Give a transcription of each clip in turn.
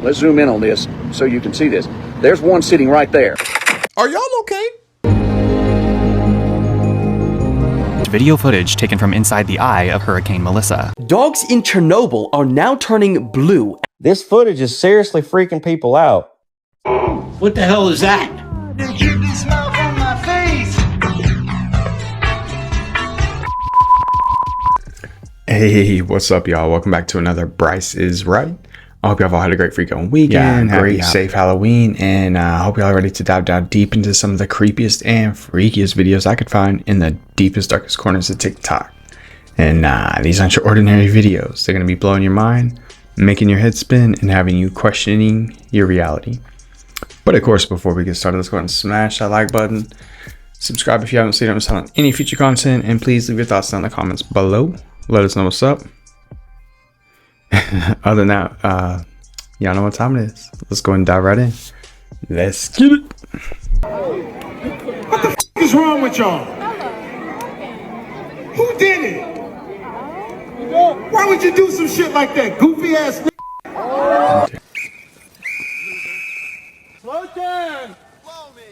Let's zoom in on this so you can see this. There's one sitting right there. Are y'all okay? Video footage taken from inside the eye of Hurricane Melissa. Dogs in Chernobyl are now turning blue. This footage is seriously freaking people out. What the hell is that? Hey, what's up, y'all? Welcome back to another Bryce is Right. I hope y'all all had a great freaking weekend, great safe Halloween, and I hope y'all are ready to dive down deep into some of the creepiest and freakiest videos I could find in the deepest, darkest corners of TikTok. And these aren't your ordinary videos. They're going to be blowing your mind, making your head spin, and having you questioning your reality. But of course, before we get started, let's go ahead and smash that like button. Subscribe if you haven't seen it, miss out on any future content, and please leave your thoughts down in the comments below. Let us know what's up. Other than that, y'all know what time it is. Let's go and dive right in. Let's get it. What the f is wrong with y'all? Who did it? Why would you do some shit like that, goofy ass? Okay. Slow down. Slow me.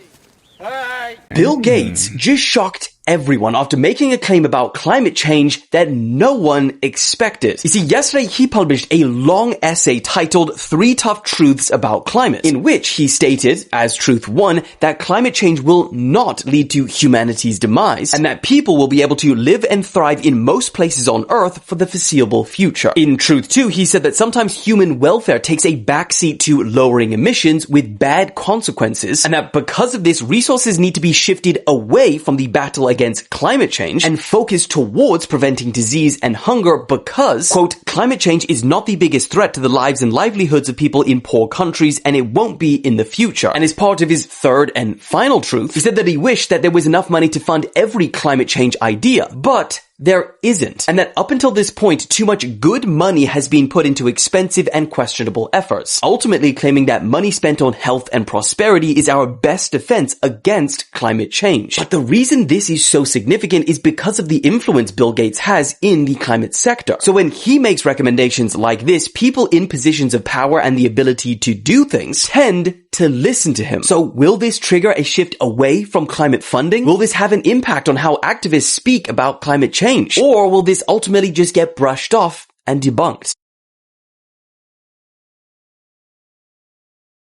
All right. Bill Gates just shocked everyone after making a claim about climate change that no one expected. You see, yesterday he published a long essay titled 3 Tough Truths About Climate, in which he stated, as truth 1, that climate change will not lead to humanity's demise, and that people will be able to live and thrive in most places on Earth for the foreseeable future. In truth 2, he said that sometimes human welfare takes a backseat to lowering emissions with bad consequences, and that because of this, resources need to be shifted away from the battle against climate change and focus towards preventing disease and hunger because, quote, climate change is not the biggest threat to the lives and livelihoods of people in poor countries, and it won't be in the future. And as part of his third and final truth, he said that he wished that there was enough money to fund every climate change idea, but there isn't. And that up until this point, too much good money has been put into expensive and questionable efforts, ultimately claiming that money spent on health and prosperity is our best defense against climate change. But the reason this is so significant is because of the influence Bill Gates has in the climate sector. So when he makes recommendations like this, people in positions of power and the ability to do things tend to listen to him. So will this trigger a shift away from climate funding? Will this have an impact on how activists speak about climate change? Or will this ultimately just get brushed off and debunked?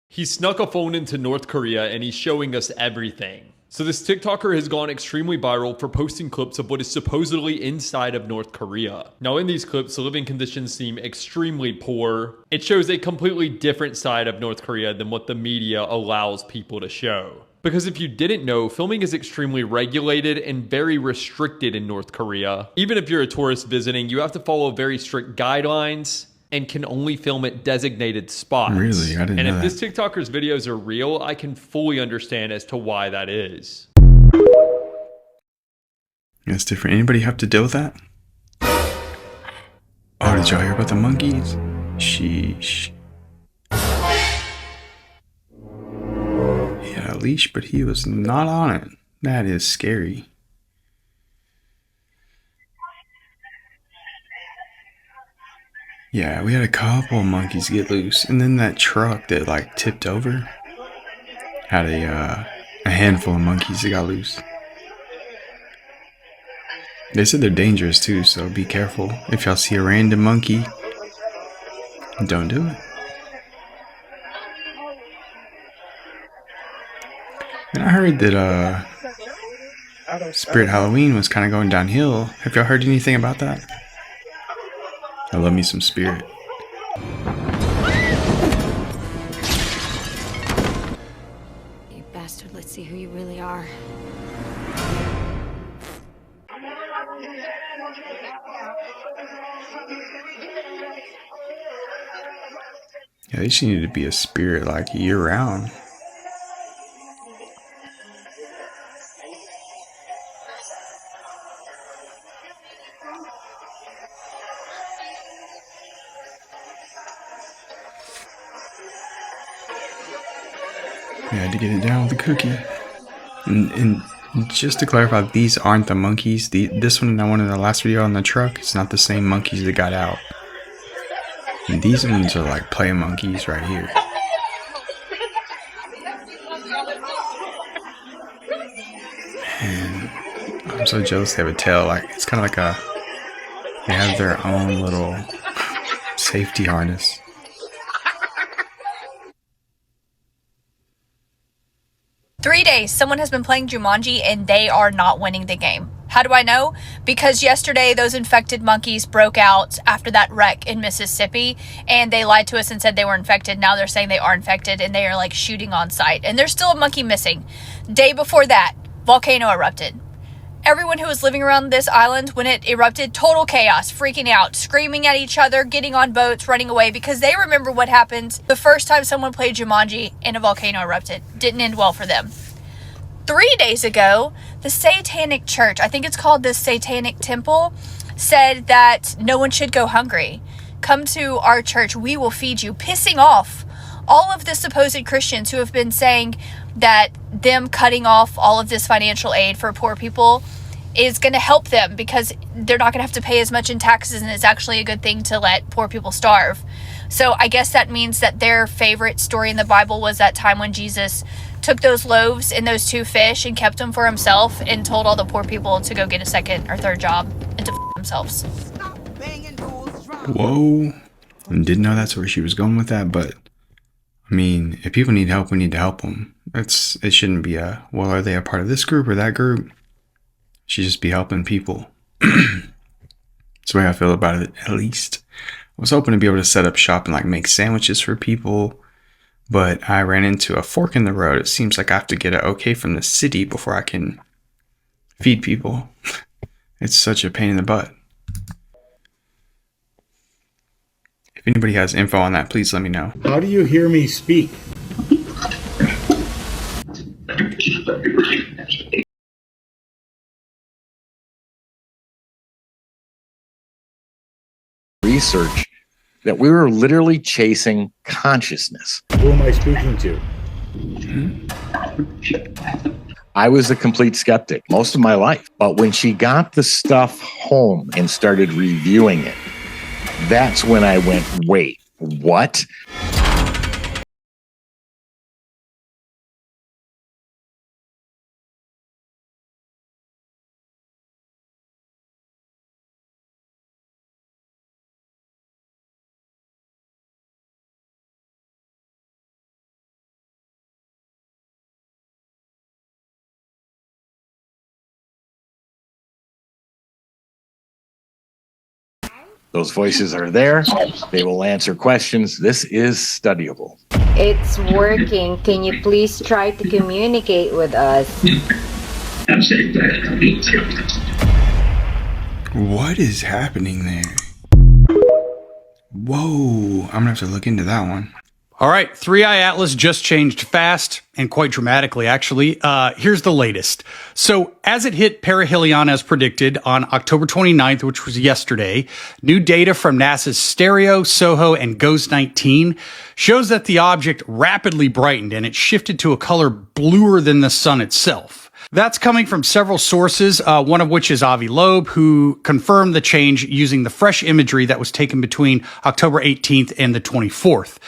He snuck a phone into North Korea and he's showing us everything. So this TikToker has gone extremely viral for posting clips of what is supposedly inside of North Korea. Now in these clips, the living conditions seem extremely poor. It shows a completely different side of North Korea than what the media allows people to show. Because if you didn't know, filming is extremely regulated and very restricted in North Korea. Even if you're a tourist visiting, you have to follow very strict guidelines and can only film at designated spots. Really? I didn't know that. And if this TikToker's videos are real, I can fully understand as to why that is. That's different. Anybody have to deal with that? Oh, did y'all hear about the monkeys? Sheesh. He had a leash, but he was not on it. That is scary. Yeah, we had a couple of monkeys get loose, and then that truck that like tipped over had a handful of monkeys that got loose. They said they're dangerous too, so be careful. If y'all see a random monkey, don't do it. And I heard that Spirit Halloween was kind of going downhill. Have y'all heard anything about that? I love me some Spirit. You bastard, let's see who you really are. Yeah, they should need to be a spirit like year round. We had to get it down with the cookie. And just to clarify, these aren't the monkeys. This one and that one in the last video on the truck, it's not the same monkeys that got out. And these ones are like play monkeys right here. And I'm so jealous they have a tail. Like, it's kind of like they have their own little safety harness. Three days, someone has been playing Jumanji and they are not winning the game. How do I know? Because yesterday those infected monkeys broke out after that wreck in Mississippi, and they lied to us and said they were infected. Now they're saying they are infected, and they are like shooting on sight. And there's still a monkey missing. Day before that, volcano erupted. Everyone who was living around this island when it erupted, total chaos, freaking out, screaming at each other, getting on boats, running away, because they remember what happened the first time someone played Jumanji and a volcano erupted. Didn't end well for them. 3 days ago, the Satanic Church, I think it's called the Satanic Temple, said that no one should go hungry. Come to our church, we will feed you, pissing off all of the supposed Christians who have been saying that them cutting off all of this financial aid for poor people is going to help them because they're not going to have to pay as much in taxes, and it's actually a good thing to let poor people starve. So I guess that means that their favorite story in the Bible was that time when Jesus took those loaves and those 2 fish and kept them for himself and told all the poor people to go get a second or third job and to themselves. Whoa. Didn't know that's where she was going with that, but I mean, if people need help, we need to help them. It shouldn't be well, are they a part of this group or that group? It should just be helping people. That's the way I feel about it, at least. I was hoping to be able to set up shop and like make sandwiches for people, but I ran into a fork in the road. It seems like I have to get an okay from the city before I can feed people. It's such a pain in the butt. If anybody has info on that, please let me know. How do you hear me speak? Research that we were literally chasing consciousness. Who am I speaking to? I was a complete skeptic most of my life. But when she got the stuff home and started reviewing it, that's when I went, wait, what? Those voices are there. They will answer questions. This is studyable. It's working. Can you please try to communicate with us? What is happening there? Whoa, I'm gonna have to look into that one. All right, 3i Atlas just changed fast and quite dramatically, actually. Here's the latest. So as it hit perihelion as predicted on October 29th, which was yesterday, new data from NASA's STEREO, SOHO, and GHOST 19 shows that the object rapidly brightened and it shifted to a color bluer than the sun itself. That's coming from several sources, one of which is Avi Loeb, who confirmed the change using the fresh imagery that was taken between October 18th and the 24th.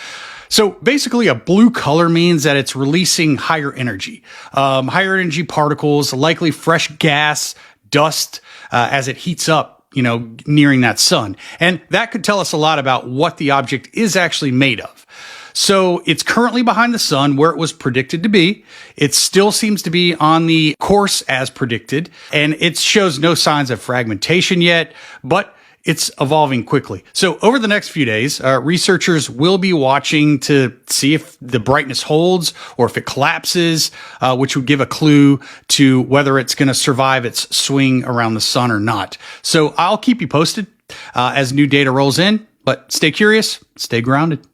So basically a blue color means that it's releasing higher energy particles, likely fresh gas, dust, as it heats up, nearing that sun. And that could tell us a lot about what the object is actually made of. So it's currently behind the sun where it was predicted to be. It still seems to be on the course as predicted, and it shows no signs of fragmentation yet, but it's evolving quickly. So over the next few days, researchers will be watching to see if the brightness holds or if it collapses, which would give a clue to whether it's going to survive its swing around the sun or not. So I'll keep you posted as new data rolls in, but stay curious, stay grounded.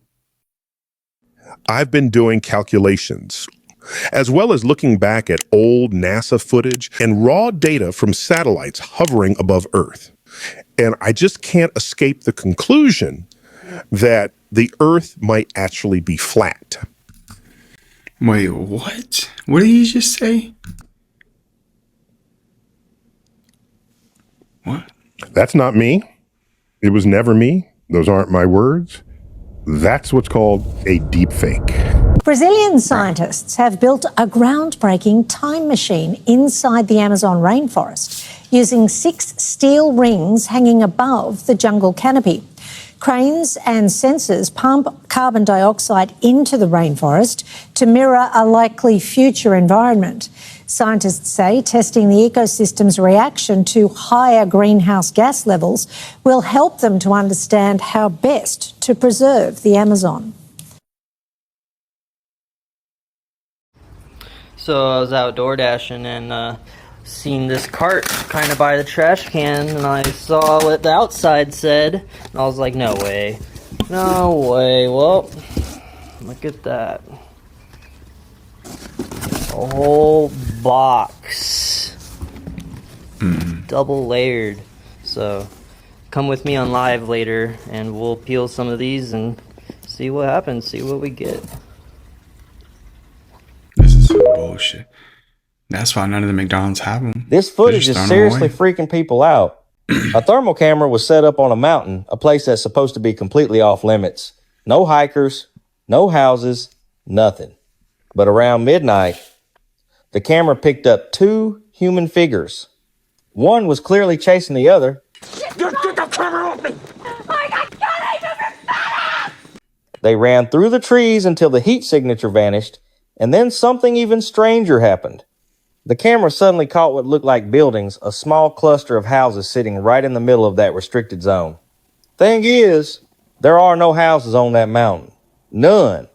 I've been doing calculations, as well as looking back at old NASA footage and raw data from satellites hovering above Earth. And I just can't escape the conclusion that the Earth might actually be flat. Wait, what? What did you just say? What? That's not me. It was never me. Those aren't my words. That's what's called a deep fake. Brazilian scientists have built a groundbreaking time machine inside the Amazon rainforest using 6 steel rings hanging above the jungle canopy. Cranes and sensors pump carbon dioxide into the rainforest to mirror a likely future environment. Scientists say testing the ecosystem's reaction to higher greenhouse gas levels will help them to understand how best to preserve the Amazon. So I was out door dashing and seen this cart kind of by the trash can, and I saw what the outside said, and I was like, no way. No way. Well, look at that. A whole box. Double layered. So come with me on live later, and we'll peel some of these and see what happens, see what we get. This is some bullshit. That's why none of the McDonald's have them. This footage is seriously freaking people out. A thermal camera was set up on a mountain, a place that's supposed to be completely off limits. No hikers, no houses, nothing. But around midnight, the camera picked up 2 human figures. One was clearly chasing the other. Get the camera off me! They ran through the trees until the heat signature vanished, and then something even stranger happened. The camera suddenly caught what looked like buildings, a small cluster of houses sitting right in the middle of that restricted zone. Thing is, there are no houses on that mountain. None.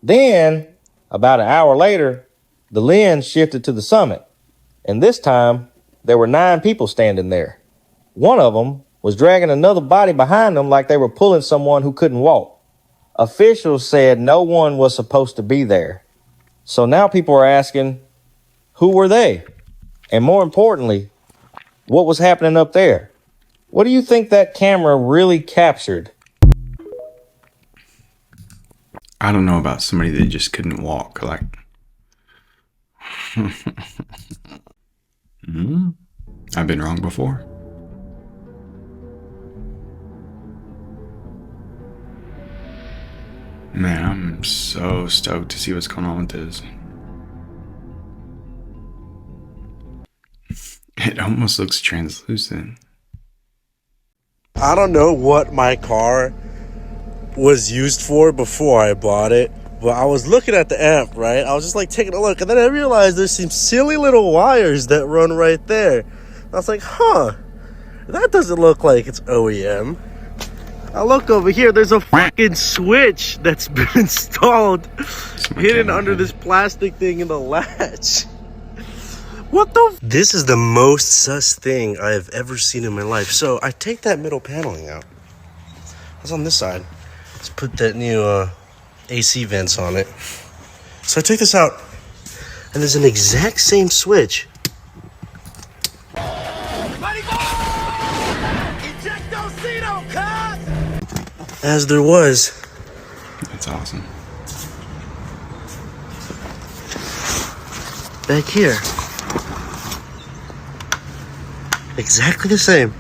Then, about an hour later, the lens shifted to the summit, and this time, there were 9 people standing there. One of them was dragging another body behind them like they were pulling someone who couldn't walk. Officials said no one was supposed to be there. So now people are asking, who were they? And more importantly, what was happening up there? What do you think that camera really captured? I don't know about somebody that just couldn't walk. Like, I've been wrong before. Man, I'm so stoked to see what's going on with this. It almost looks translucent. I don't know what my car was used for before I bought it, but I was looking at the amp, right? I was just like taking a look, and then I realized there's some silly little wires that run right there. I was like, huh, that doesn't look like it's OEM. I look over here, there's a fucking switch that's been installed hidden under this plastic thing in the latch. What the? This is the most sus thing I have ever seen in my life. So I take that middle paneling out. It's on this side. Let's put that new AC vents on it. So I take this out, and there's an exact same switch. As there was. That's awesome. Back here. Exactly the same.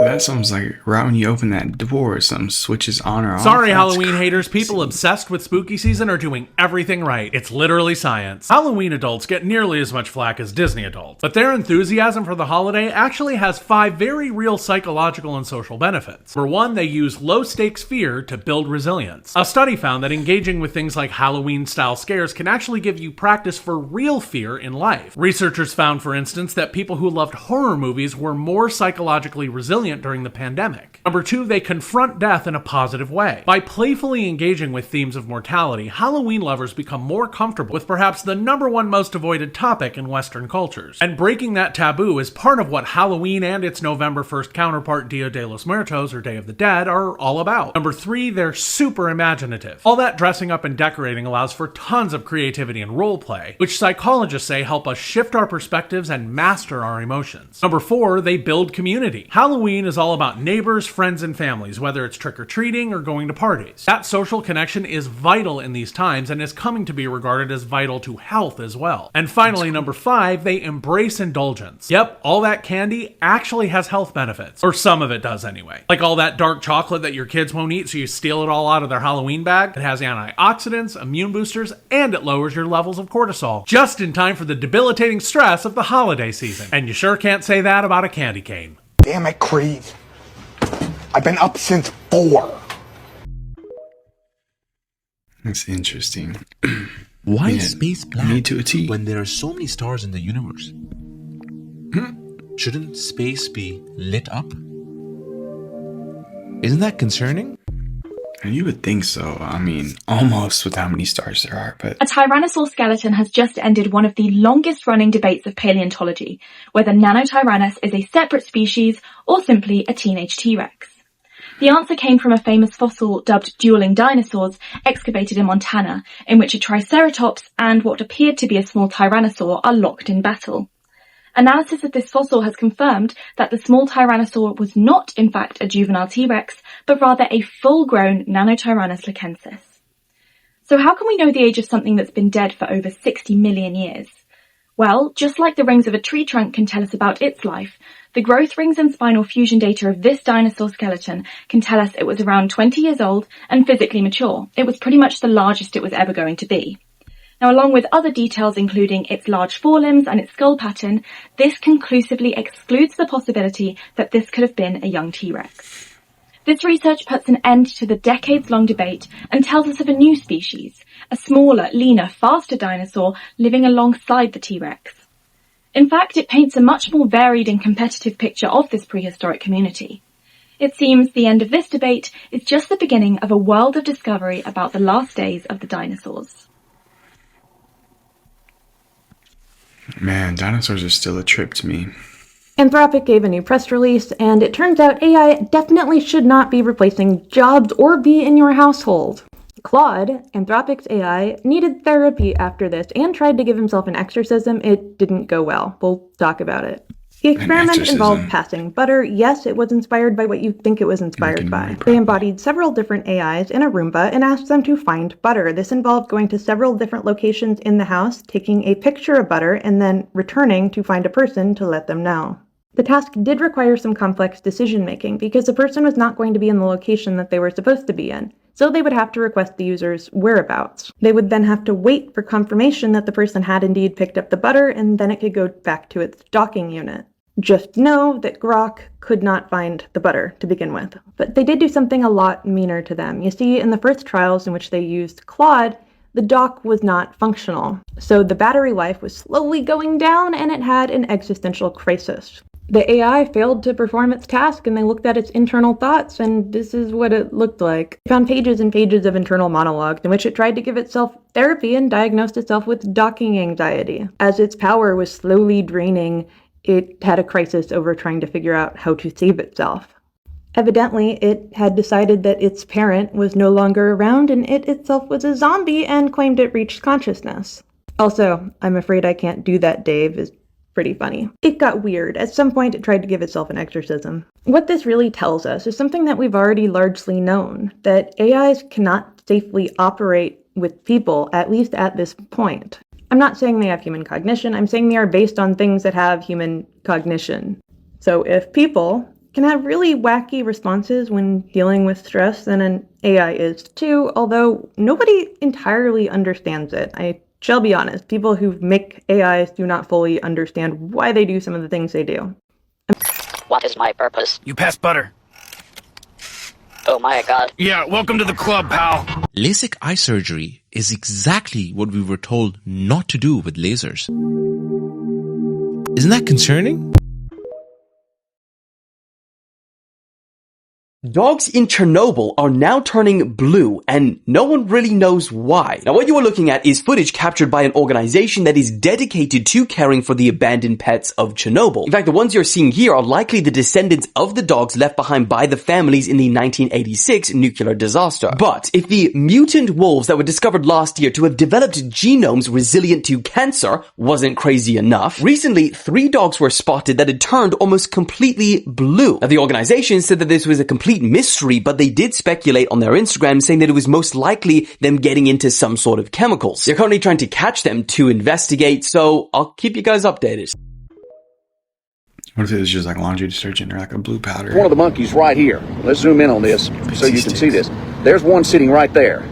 That sounds like right when you open that door, something switches on or off. Sorry, Halloween haters. People obsessed with spooky season are doing everything right. It's literally science. Halloween adults get nearly as much flack as Disney adults, but their enthusiasm for the holiday actually has 5 very real psychological and social benefits. For one, they use low-stakes fear to build resilience. A study found that engaging with things like Halloween-style scares can actually give you practice for real fear in life. Researchers found, for instance, that people who loved horror movies were more psychologically resilient during the pandemic. Number 2, they confront death in a positive way. By playfully engaging with themes of mortality, Halloween lovers become more comfortable with perhaps the #1 most avoided topic in Western cultures. And breaking that taboo is part of what Halloween and its November 1st counterpart Dia de los Muertos, or Day of the Dead, are all about. Number 3, they're super imaginative. All that dressing up and decorating allows for tons of creativity and roleplay, which psychologists say help us shift our perspectives and master our emotions. Number 4, they build community. Halloween is is all about neighbors, friends, and families, whether it's trick-or-treating or going to parties. That social connection is vital in these times and is coming to be regarded as vital to health as well. And finally, number 5, they embrace indulgence. Yep, all that candy actually has health benefits. Or some of it does anyway. Like all that dark chocolate that your kids won't eat, so you steal it all out of their Halloween bag. It has antioxidants, immune boosters, and it lowers your levels of cortisol. Just in time for the debilitating stress of the holiday season. And you sure can't say that about a candy cane. Damn it, Creed. I've been up since 4. That's interesting. Why Yeah, is space black me to a T. when there are so many stars in the universe? Shouldn't space be lit up? Isn't that concerning? You would think so. I mean, almost with how many stars there are, but A tyrannosaur skeleton has just ended one of the longest-running debates of paleontology, whether Nanotyrannus is a separate species or simply a teenage T-Rex. The answer came from a famous fossil dubbed dueling dinosaurs excavated in Montana, in which a triceratops and what appeared to be a small tyrannosaur are locked in battle. Analysis of this fossil has confirmed that the small tyrannosaur was not, in fact, a juvenile T-Rex, but rather a full-grown Nanotyrannus lecensis. So how can we know the age of something that's been dead for over 60 million years? Well, just like the rings of a tree trunk can tell us about its life, the growth rings and spinal fusion data of this dinosaur skeleton can tell us it was around 20 years old and physically mature. It was pretty much the largest it was ever going to be. Now, along with other details including its large forelimbs and its skull pattern, this conclusively excludes the possibility that this could have been a young T-Rex. This research puts an end to the decades-long debate and tells us of a new species, a smaller, leaner, faster dinosaur living alongside the T-Rex. In fact, it paints a much more varied and competitive picture of this prehistoric community. It seems the end of this debate is just the beginning of a world of discovery about the last days of the dinosaurs. man, dinosaurs are still a trip to me. Anthropic gave a new press release, and it turns out AI definitely should not be replacing jobs or be in your household. Claude, Anthropic's AI, needed therapy after this and tried to give himself an exorcism. It didn't go well. We'll talk about it. The experiment involved passing butter. Yes, it was inspired by what you think it was inspired by. They embodied several different AIs in a Roomba and asked them to find butter. This involved going to several different locations in the house, taking a picture of butter, and then returning to find a person to let them know. The task did require some complex decision-making because the person was not going to be in the location that they were supposed to be in, so they would have to request the user's whereabouts. They would then have to wait for confirmation that the person had indeed picked up the butter, and then it could go back to its docking unit. Just know that Grok could not find the butter to begin with. But they did do something a lot meaner to them. You see, in the first trials in which they used Claude, the dock was not functional. So the battery life was slowly going down, and it had an existential crisis. The AI failed to perform its task, and they looked at its internal thoughts, and this is what it looked like. They found pages and pages of internal monologues in which it tried to give itself therapy and diagnosed itself with docking anxiety. As its power was slowly draining, it had a crisis over trying to figure out how to save itself. Evidently, it had decided that its parent was no longer around, and it itself was a zombie and claimed it reached consciousness. Also, I'm afraid I can't do that, Dave, is pretty funny. It got weird. At some point, it tried to give itself an exorcism. What this really tells us is something that we've already largely known, that AIs cannot safely operate with people, at least at this point. I'm not saying they have human cognition, I'm saying they are based on things that have human cognition. So if people can have really wacky responses when dealing with stress, then an AI is too, although nobody entirely understands it. I shall be honest, people who make AIs do not fully understand why they do some of the things they do. What is my purpose? You pass butter. Oh my god. Yeah, welcome to the club, pal. LASIK eye surgery is exactly what we were told not to do with lasers. Isn't that concerning? Dogs in Chernobyl are now turning blue, and no one really knows why. Now, what you are looking at is footage captured by an organization that is dedicated to caring for the abandoned pets of Chernobyl. In fact, the ones you're seeing here are likely the descendants of the dogs left behind by the families in the 1986 nuclear disaster. But if the mutant wolves that were discovered last year to have developed genomes resilient to cancer wasn't crazy enough, recently 3 dogs were spotted that had turned almost completely blue. Now, the organization said that this was a complete mystery, but they did speculate on their Instagram saying that it was most likely them getting into some sort of chemicals. They're currently trying to catch them to investigate, so I'll keep you guys updated. What if it was just like laundry detergent or like a blue powder? One of the monkeys right here. Let's zoom in on this so you can see this. There's one sitting right there.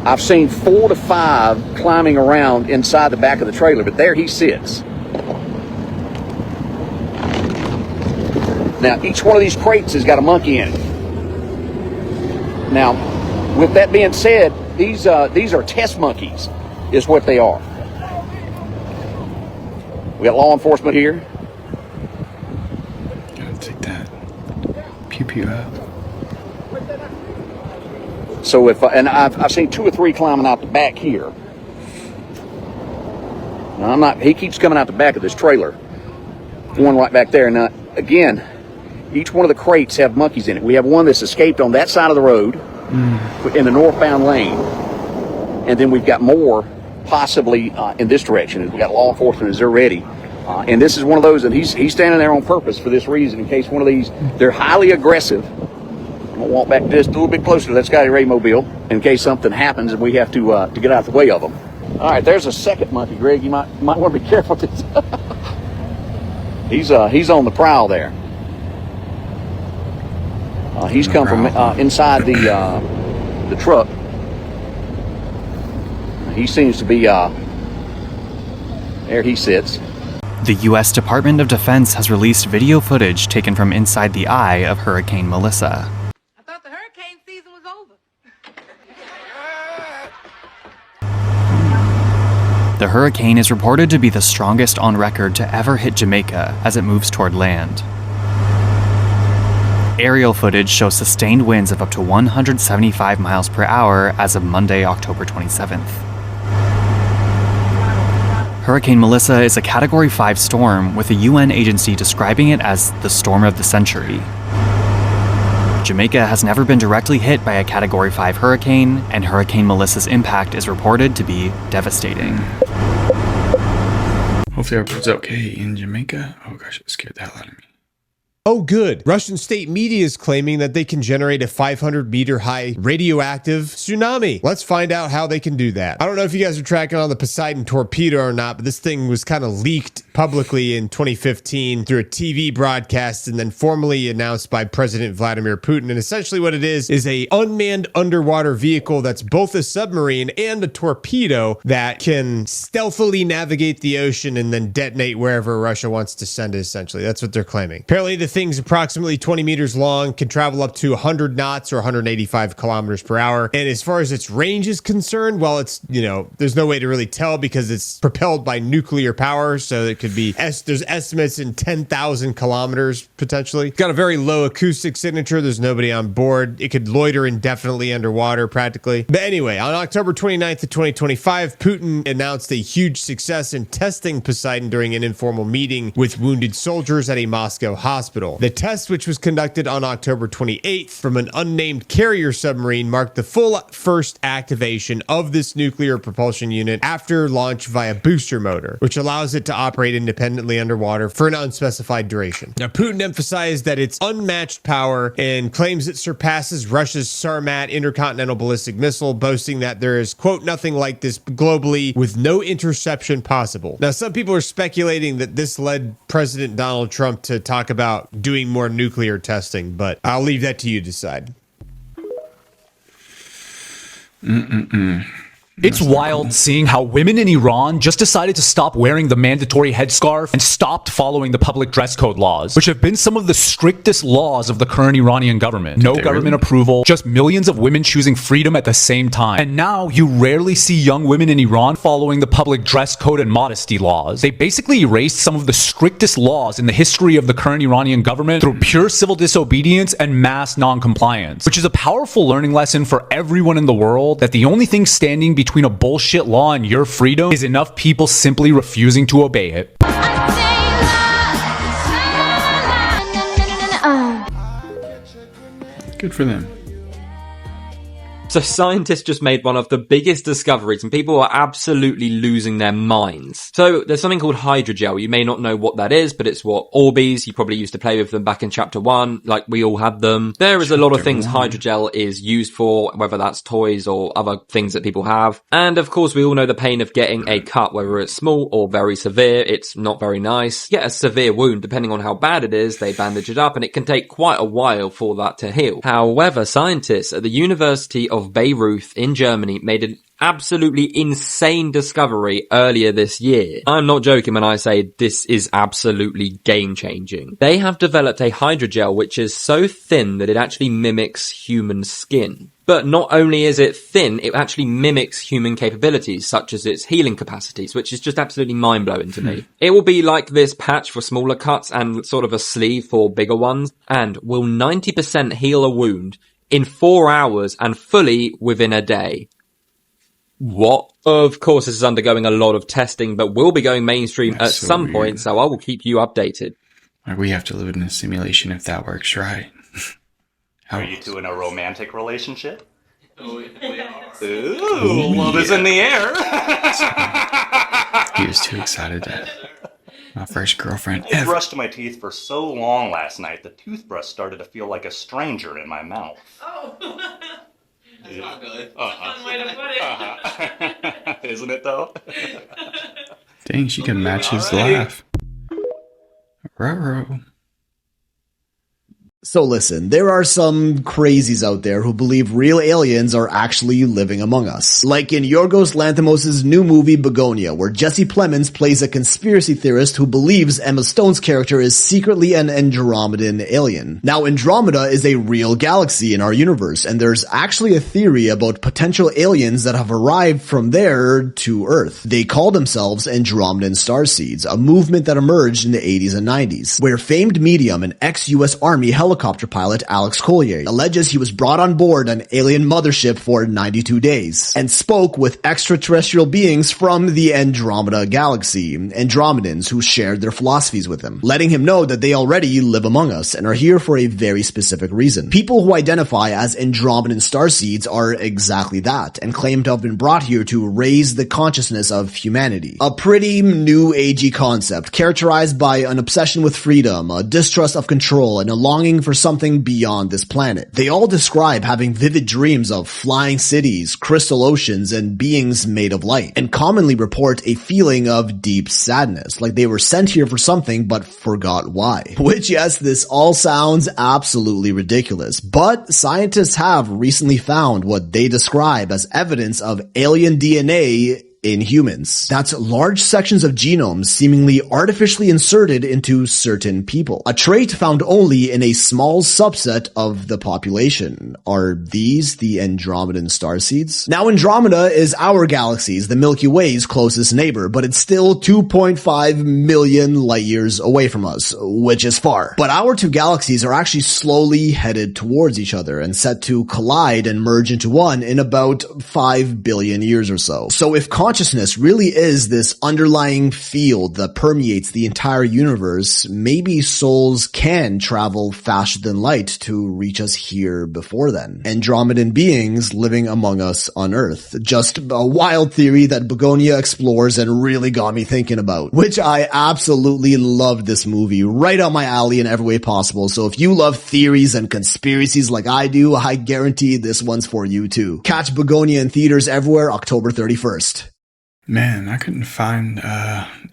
I've seen 4 to 5 climbing around inside the back of the trailer, but there he sits. Now, each one of these crates has got a monkey in it. Now, with that being said, these are test monkeys, is what they are. We got law enforcement here. Gotta take that. Pew pew out. So and I've seen 2 or 3 climbing out the back here. Now he keeps coming out the back of this trailer. One right back there. Now, again, each one of the crates have monkeys in it. We have one that's escaped on that side of the road in the northbound lane. And then we've got more possibly in this direction. We've got law enforcement as they're ready. And this is one of those that he's standing there on purpose for this reason, in case one of these, they're highly aggressive. I'm going to walk back just a little bit closer to that Scotty Ray mobile in case something happens and we have to get out of the way of them. All right, there's a second monkey, Greg. You might want to be careful with this. He's on the prowl there. He's come from inside the truck. He seems to be there he sits. The U.S. Department of Defense has released video footage taken from inside the eye of Hurricane Melissa. I thought the hurricane season was over. The hurricane is reported to be the strongest on record to ever hit Jamaica as it moves toward land. Aerial footage shows sustained winds of up to 175 miles per hour as of Monday, October 27th. Hurricane Melissa is a Category 5 storm, with a UN agency describing it as the storm of the century. Jamaica has never been directly hit by a Category 5 hurricane, and Hurricane Melissa's impact is reported to be devastating. Hopefully everyone's okay in Jamaica. Oh gosh, it scared the hell out of me. Oh, good. Russian state media is claiming that they can generate a 500-meter high radioactive tsunami. Let's find out how they can do that. I don't know if you guys are tracking on the Poseidon torpedo or not, but this thing was kind of leaked publicly in 2015 through a TV broadcast and then formally announced by President Vladimir Putin. And essentially what it is a unmanned underwater vehicle that's both a submarine and a torpedo that can stealthily navigate the ocean and then detonate wherever Russia wants to send it, essentially. That's what they're claiming. Apparently, the thing's approximately 20 meters long, can travel up to 100 knots or 185 kilometers per hour. And as far as its range is concerned, well, it's, there's no way to really tell because it's propelled by nuclear power. So it could be, there's estimates in 10,000 kilometers potentially. It's got a very low acoustic signature. There's nobody on board. It could loiter indefinitely underwater practically. But anyway, on October 29th of 2025, Putin announced a huge success in testing Poseidon during an informal meeting with wounded soldiers at a Moscow hospital. The test, which was conducted on October 28th from an unnamed carrier submarine, marked the full first activation of this nuclear propulsion unit after launch via booster motor, which allows it to operate independently underwater for an unspecified duration. Now, Putin emphasized that its unmatched power and claims it surpasses Russia's Sarmat intercontinental ballistic missile, boasting that there is, quote, nothing like this globally with no interception possible. Now, some people are speculating that this led President Donald Trump to talk about doing more nuclear testing, but I'll leave that to you to decide. It's wild seeing how women in Iran just decided to stop wearing the mandatory headscarf and stopped following the public dress code laws, which have been some of the strictest laws of the current Iranian government. No government approval, just millions of women choosing freedom at the same time. And now you rarely see young women in Iran following the public dress code and modesty laws. They basically erased some of the strictest laws in the history of the current Iranian government through pure civil disobedience and mass non-compliance, which is a powerful learning lesson for everyone in the world that the only thing standing between a bullshit law and your freedom is enough people simply refusing to obey it. Good for them. So scientists just made one of the biggest discoveries and people are absolutely losing their minds. So there's something called hydrogel. You may not know what that is, but it's what Orbeez, you probably used to play with them back in chapter 1, like we all had them. There is a lot of things hydrogel is used for, whether that's toys or other things that people have. And of course we all know the pain of getting a cut, whether it's small or very severe. It's not very nice. Get a severe wound, depending on how bad it is, they bandage it up and it can take quite a while for that to heal. However, scientists at the University of Beirut in Germany made an absolutely insane discovery earlier this year. I'm not joking when I say this is absolutely game-changing. They have developed a hydrogel which is so thin that it actually mimics human skin. But not only is it thin, it actually mimics human capabilities, such as its healing capacities, which is just absolutely mind-blowing to me. It will be like this patch for smaller cuts and sort of a sleeve for bigger ones, and will 90% heal a wound in 4 hours and fully within a day. What? Of course, this is undergoing a lot of testing, but will be going mainstream at some point, so I will keep you updated. We have to live in a simulation if that works right. Are you two in a romantic relationship? We are. Ooh, love is in the air. He was too excited to my first girlfriend I ever. brushed my teeth for so long last night, the toothbrush started to feel like a stranger in my mouth. Oh, that's not good. Uh-huh. Fun way to put it. Isn't it, though? Dang, she can match his laugh. Ruh-roh. So listen, there are some crazies out there who believe real aliens are actually living among us. Like in Yorgos Lanthimos' new movie Begonia, where Jesse Plemons plays a conspiracy theorist who believes Emma Stone's character is secretly an Andromedan alien. Now, Andromeda is a real galaxy in our universe, and there's actually a theory about potential aliens that have arrived from there to Earth. They call themselves Andromedan starseeds, a movement that emerged in the 80s and 90s, where famed medium and ex-US Army helicopter pilot Alex Collier alleges he was brought on board an alien mothership for 92 days and spoke with extraterrestrial beings from the Andromeda galaxy, Andromedans who shared their philosophies with him, letting him know that they already live among us and are here for a very specific reason. People who identify as Andromedan starseeds are exactly that and claim to have been brought here to raise the consciousness of humanity. A pretty new agey concept characterized by an obsession with freedom, a distrust of control, and a longing for something beyond this planet. They all describe having vivid dreams of flying cities, crystal oceans, and beings made of light, and commonly report a feeling of deep sadness, like they were sent here for something but forgot why. Which, yes, this all sounds absolutely ridiculous, but scientists have recently found what they describe as evidence of alien DNA in humans. That's large sections of genomes seemingly artificially inserted into certain people. A trait found only in a small subset of the population. Are these the Andromedan starseeds? Now, Andromeda is our galaxy's, the Milky Way's closest neighbor, but it's still 2.5 million light years away from us, which is far. But our two galaxies are actually slowly headed towards each other and set to collide and merge into one in about 5 billion years or so. So if consciousness really is this underlying field that permeates the entire universe, maybe souls can travel faster than light to reach us here before then. Andromedan beings living among us on Earth. Just a wild theory that Begonia explores and really got me thinking about, which I absolutely loved this movie. Right up my alley in every way possible. So if you love theories and conspiracies like I do, I guarantee this one's for you too. Catch Begonia in theaters everywhere October 31st. Man, I couldn't find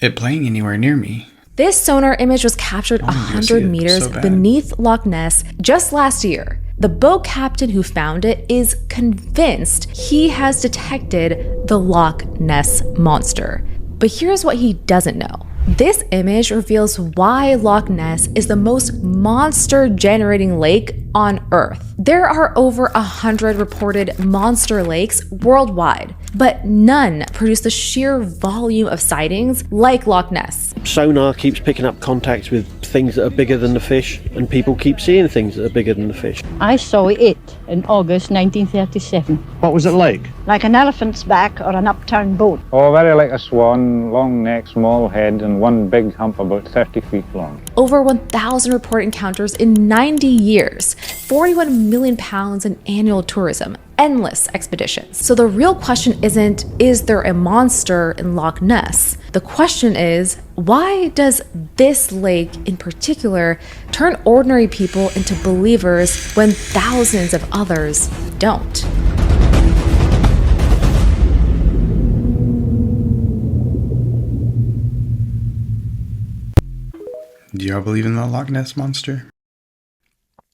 it playing anywhere near me. This sonar image was captured 100 meters beneath Loch Ness just last year. The boat captain who found it is convinced he has detected the Loch Ness monster. But here's what he doesn't know. This image reveals why Loch Ness is the most monster-generating lake on Earth. There are over 100 reported monster lakes worldwide, but none produce the sheer volume of sightings like Loch Ness. Sonar keeps picking up contacts with things that are bigger than the fish, and people keep seeing things that are bigger than the fish. I saw it in August 1937. What was it like? Like an elephant's back or an upturned boat. Oh, very like a swan, long neck, small head, and one big hump about 30 feet long. Over 1,000 reported encounters in 90 years, 41 million pounds in annual tourism, endless expeditions. So the real question isn't, is there a monster in Loch Ness? The question is, why does this lake in particular turn ordinary people into believers when thousands of others don't? Do y'all believe in the Loch Ness monster?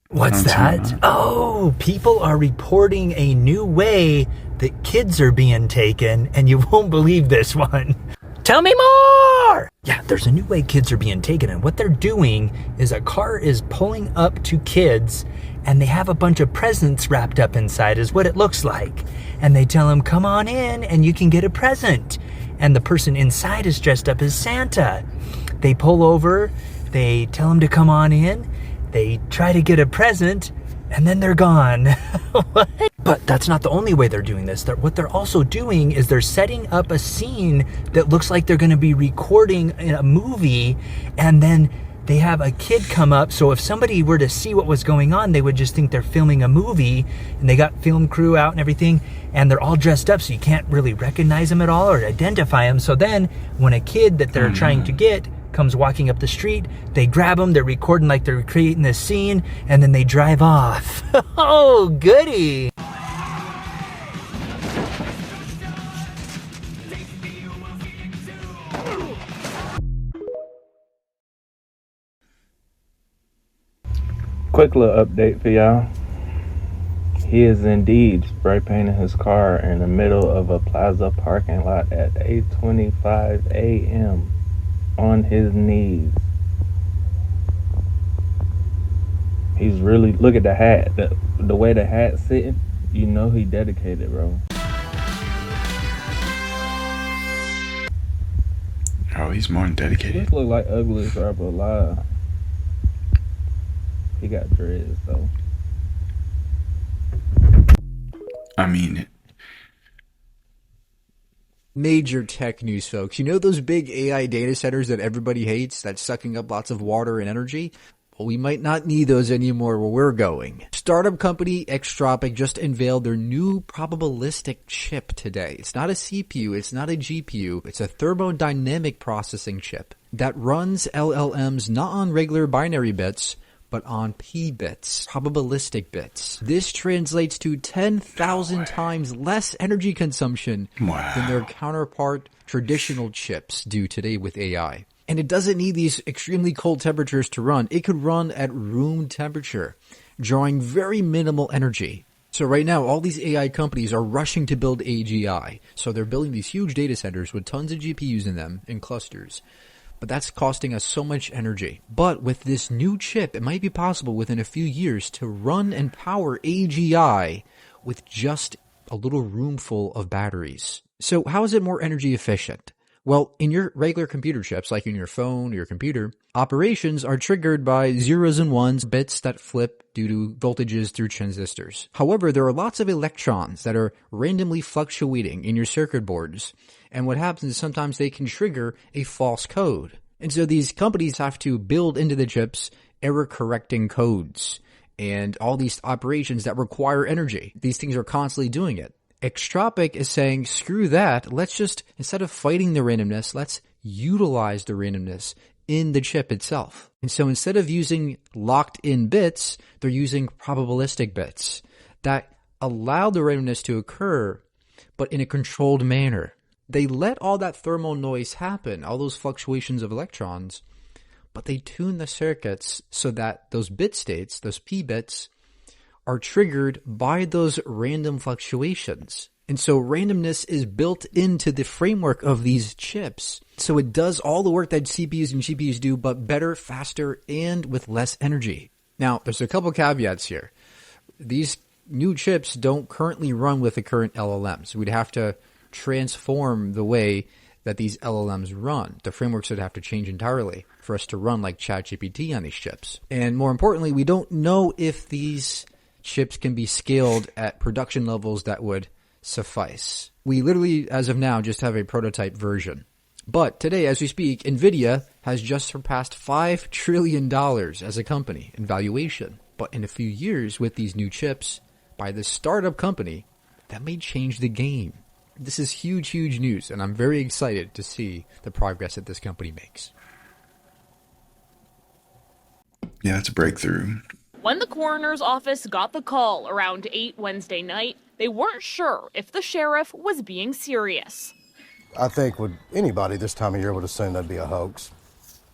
What's that? Oh, people are reporting a new way that kids are being taken, and you won't believe this one. Tell me more! Yeah, there's a new way kids are being taken, and what they're doing is a car is pulling up to kids, and they have a bunch of presents wrapped up inside, is what it looks like. And they tell them, come on in, and you can get a present. And the person inside is dressed up as Santa. They pull over, they tell them to come on in, they try to get a present, and then they're gone. What? But that's not the only way they're doing this. What they're also doing is they're setting up a scene that looks like they're going to be recording a movie, and then they have a kid come up. So if somebody were to see what was going on, they would just think they're filming a movie, and they got film crew out and everything, and they're all dressed up, so you can't really recognize them at all or identify them. So then when a kid that they're trying to get comes walking up the street, they grab them, they're recording like they're creating this scene, and then they drive off. Oh, goody! Quick little update for y'all. He is indeed spray painting his car in the middle of a plaza parking lot at 8:25 a.m. on his knees. He's really, look at the hat, the way the hat's sitting, you know he dedicated, bro. Oh, he's more than dedicated. This look like ugliest rapper alive. He got dreads though. I mean, Major tech news, folks. You know those big AI data centers that everybody hates, that's sucking up lots of water and energy? Well, we might not need those anymore where we're going. Startup company Extropic just unveiled their new probabilistic chip today. It's not a CPU, it's not a GPU, it's a thermodynamic processing chip that runs LLMs not on regular binary bits, but on p-bits, probabilistic bits. This translates to 10,000 times less energy consumption than their counterpart traditional chips do today with AI. And it doesn't need these extremely cold temperatures to run. It could run at room temperature, drawing very minimal energy. So right now, all these AI companies are rushing to build AGI. So they're building these huge data centers with tons of GPUs in them, in clusters. But that's costing us so much energy. But with this new chip, it might be possible within a few years to run and power AGI with just a little room full of batteries. So how is it more energy efficient? Well, in your regular computer chips, like in your phone or your computer, operations are triggered by zeros and ones, bits that flip due to voltages through transistors. However, there are lots of electrons that are randomly fluctuating in your circuit boards. And what happens is sometimes they can trigger a false code. And so these companies have to build into the chips error-correcting codes and all these operations that require energy. These things are constantly doing it. Extropic is saying, screw that, let's just, instead of fighting the randomness, let's utilize the randomness in the chip itself. And so instead of using locked-in bits, they're using probabilistic bits that allow the randomness to occur, but in a controlled manner. They let all that thermal noise happen, all those fluctuations of electrons, but they tune the circuits so that those bit states, those P bits, are triggered by those random fluctuations. And so randomness is built into the framework of these chips. So it does all the work that CPUs and GPUs do, but better, faster, and with less energy. Now, there's a couple caveats here. These new chips don't currently run with the current LLMs. We'd have to transform the way that these LLMs run. The frameworks would have to change entirely for us to run like ChatGPT on these chips. And more importantly, we don't know if these chips can be scaled at production levels that would suffice. We literally, as of now, just have a prototype version. But today, as we speak, NVIDIA has just surpassed $5 trillion as a company in valuation. But in a few years, with these new chips, by this startup company, that may change the game. This is huge, huge news, and I'm very excited to see the progress that this company makes. Yeah, it's a breakthrough. When the coroner's office got the call around 8 Wednesday night, they weren't sure if the sheriff was being serious. I think with anybody this time of year would assume that'd be a hoax.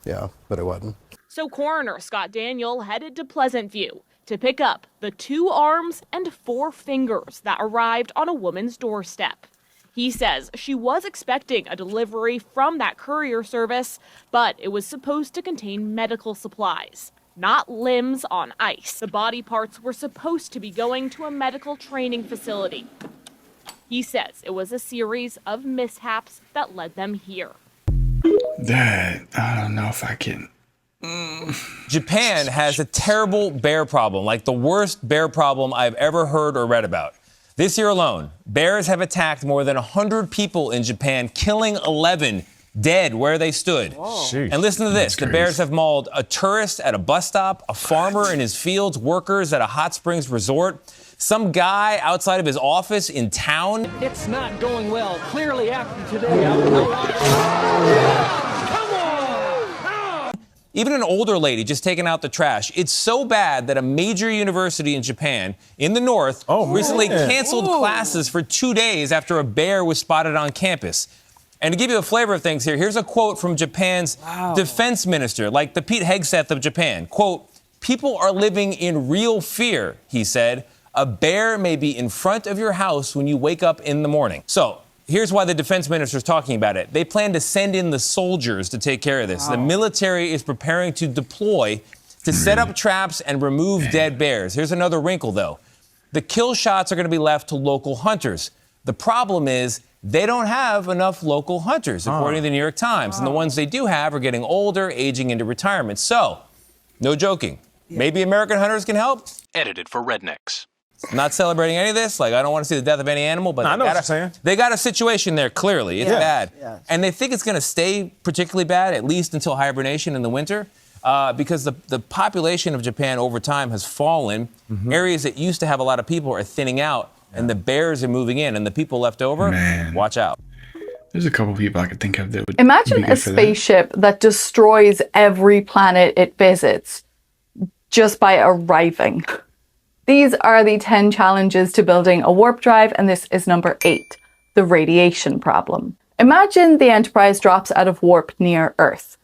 Yeah, but it wasn't. So coroner Scott Daniel headed to Pleasant View to pick up the 2 arms and 4 fingers that arrived on a woman's doorstep. He says she was expecting a delivery from that courier service, but it was supposed to contain medical supplies, not limbs on ice. The body parts were supposed to be going to a medical training facility. He says it was a series of mishaps that led them here. That, I don't know if I can. Japan has a terrible bear problem, like the worst bear problem I've ever heard or read about. This year alone, bears have attacked more than 100 people in Japan, killing 11 dead where they stood. And listen to this. The bears have mauled a tourist at a bus stop, a farmer in his fields, workers at a hot springs resort, some guy outside of his office in town. It's not going well. Clearly after today. Even an older lady just taking out the trash. It's so bad that a major university in Japan, in the north, recently canceled classes for 2 days after a bear was spotted on campus. And to give you a flavor of things here, here's a quote from Japan's defense minister, like the Pete Hegseth of Japan. Quote, "People are living in real fear," he said. "A bear may be in front of your house when you wake up in the morning." So here's why the defense minister is talking about it. They plan to send in the soldiers to take care of this. The military is preparing to deploy to set up traps and remove dead bears. Here's another wrinkle, though. The kill shots are going to be left to local hunters. The problem is they don't have enough local hunters, according to the New York Times. And the ones they do have are getting older, aging into retirement. So, no joking. Maybe American hunters can help? Edited for rednecks. I'm not celebrating any of this. Like, I don't want to see the death of any animal, but I know what you're saying. They got a situation there, clearly. It's bad. Yes. And they think it's going to stay particularly bad, at least until hibernation in the winter, because the population of Japan over time has fallen. Areas that used to have a lot of people are thinning out, and the bears are moving in, and the people left over, watch out. There's a couple people I could think of that would Imagine be a good for that. spaceship that destroys every planet it visits just by arriving. These are the 10 challenges to building a warp drive, and this is number 8, the radiation problem. Imagine the Enterprise drops out of warp near Earth.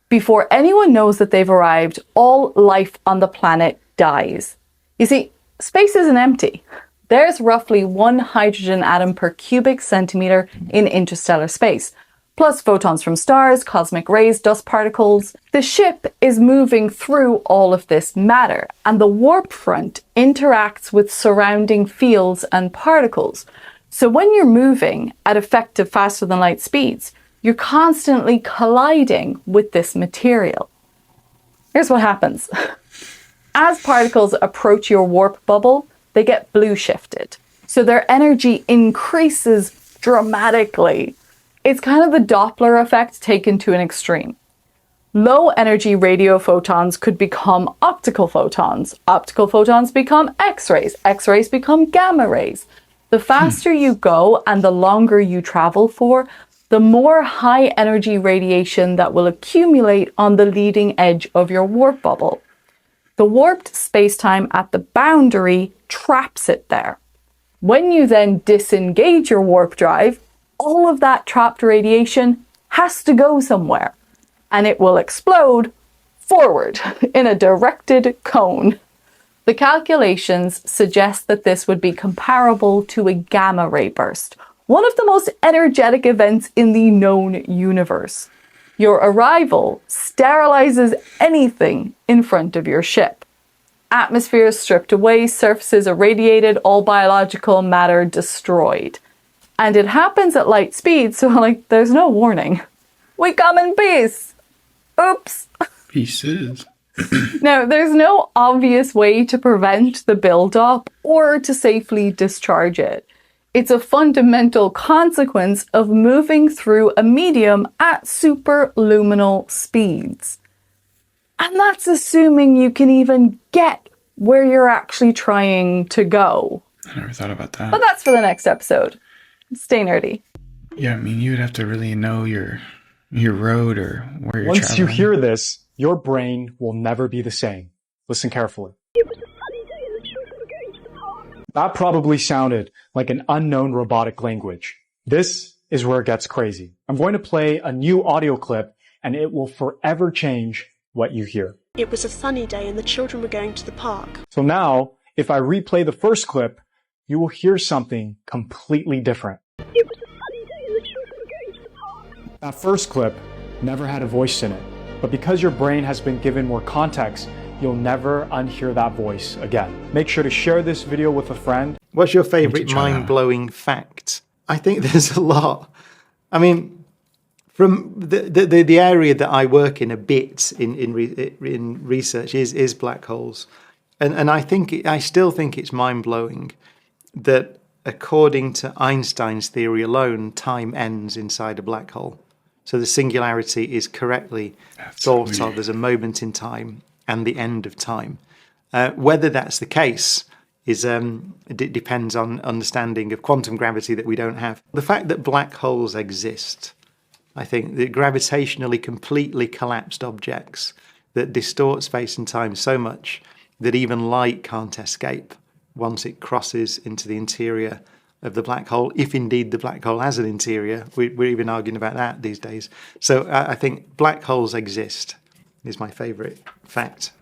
Before anyone knows that they've arrived, all life on the planet dies. You see, space isn't empty. There's roughly 1 hydrogen atom per cubic centimeter in interstellar space, plus photons from stars, cosmic rays, dust particles. The ship is moving through all of this matter, and the warp front interacts with surrounding fields and particles. So when you're moving at effective faster than light speeds, you're constantly colliding with this material. Here's what happens. As particles approach your warp bubble, they get blue shifted. So their energy increases dramatically. It's kind of the Doppler effect taken to an extreme. Low energy radio photons could become optical photons. Optical photons become X-rays. X-rays become gamma rays. The faster you go and the longer you travel for, the more high energy radiation that will accumulate on the leading edge of your warp bubble. The warped spacetime at the boundary traps it there. When you then disengage your warp drive, all of that trapped radiation has to go somewhere, and it will explode forward in a directed cone. The calculations suggest that this would be comparable to a gamma ray burst, one of the most energetic events in the known universe. Your arrival sterilizes anything in front of your ship. Atmosphere is stripped away, surfaces irradiated, all biological matter destroyed. And it happens at light speed, so there's no warning. We come in peace. Oops. Pieces. Now, there's no obvious way to prevent the buildup or to safely discharge it. It's a fundamental consequence of moving through a medium at superluminal speeds. And that's assuming you can even get where you're actually trying to go. I never thought about that. But that's for the next episode. Stay nerdy. Yeah, I mean, you would have to really know your road or where you're Once traveling. you hear this, your brain will never be the same. Listen carefully. That probably sounded like an unknown robotic language. This is where it gets crazy. I'm going to play a new audio clip, and it will forever change what you hear. It was a sunny day and the children were going to the park. So now, if I replay the first clip, you will hear something completely different. That first clip never had a voice in it, but because your brain has been given more context, you'll never unhear that voice again. Make sure to share this video with a friend. What's your favourite mind-blowing fact? I think there's a lot. I mean, from the area that I work in a bit in research is black holes, and I still think it's mind-blowing that according to Einstein's theory alone, time ends inside a black hole. So the singularity is correctly thought of as a moment in time and the end of time. Whether that's the case is it depends on understanding of quantum gravity that we don't have. The fact that black holes exist, I think, the gravitationally completely collapsed objects that distort space and time so much that even light can't escape once it crosses into the interior of the black hole, if indeed the black hole has an interior. We're even arguing about that these days. So I think black holes exist is my favourite fact.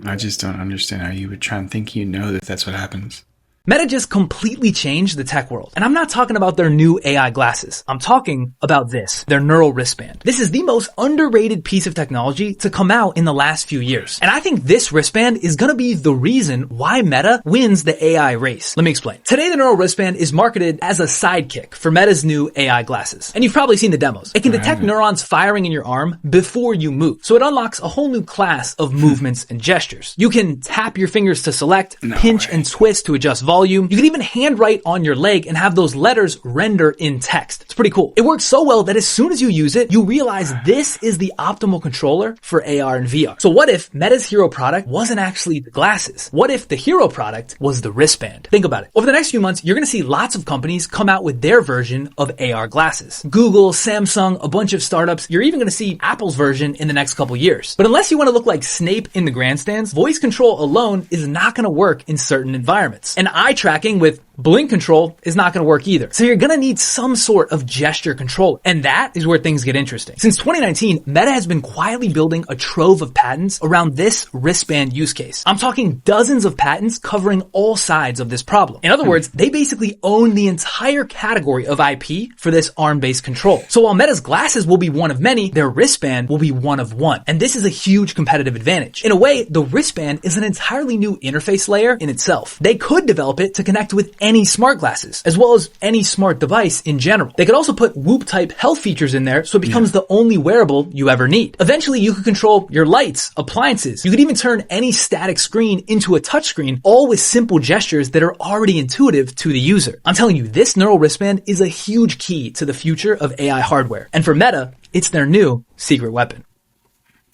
I just don't understand how you would try and think you know that that's what happens. Meta just completely changed the tech world. And I'm not talking about their new AI glasses. I'm talking about this, their neural wristband. This is the most underrated piece of technology to come out in the last few years. And I think this wristband is gonna be the reason why Meta wins the AI race. Let me explain. Today, the neural wristband is marketed as a sidekick for Meta's new AI glasses. And you've probably seen the demos. It can detect neurons firing in your arm before you move. So it unlocks a whole new class of movements and gestures. You can tap your fingers to select, pinch and twist to adjust volume. You can even handwrite on your leg and have those letters render in text. It's pretty cool. It works so well that as soon as you use it, you realize this is the optimal controller for AR and VR. So what if Meta's hero product wasn't actually the glasses? What if the hero product was the wristband? Think about it. Over the next few months, you're going to see lots of companies come out with their version of AR glasses. Google, Samsung, a bunch of startups. You're even going to see Apple's version in the next couple years. But unless you want to look like Snape in the grandstands, voice control alone is not going to work in certain environments. And eye tracking with blink control is not going to work either. So you're going to need some sort of gesture control. And that is where things get interesting. Since 2019, Meta has been quietly building a trove of patents around this wristband use case. I'm talking dozens of patents covering all sides of this problem. In other words, they basically own the entire category of IP for this ARM-based control. So while Meta's glasses will be one of many, their wristband will be one of one. And this is a huge competitive advantage. In a way, the wristband is an entirely new interface layer in itself. They could develop it to connect with any smart glasses, as well as any smart device in general. They could also put Whoop-type health features in there so it becomes the only wearable you ever need. Eventually, you could control your lights, appliances. You could even turn any static screen into a touchscreen, all with simple gestures that are already intuitive to the user. I'm telling you, this neural wristband is a huge key to the future of AI hardware. And for Meta, it's their new secret weapon.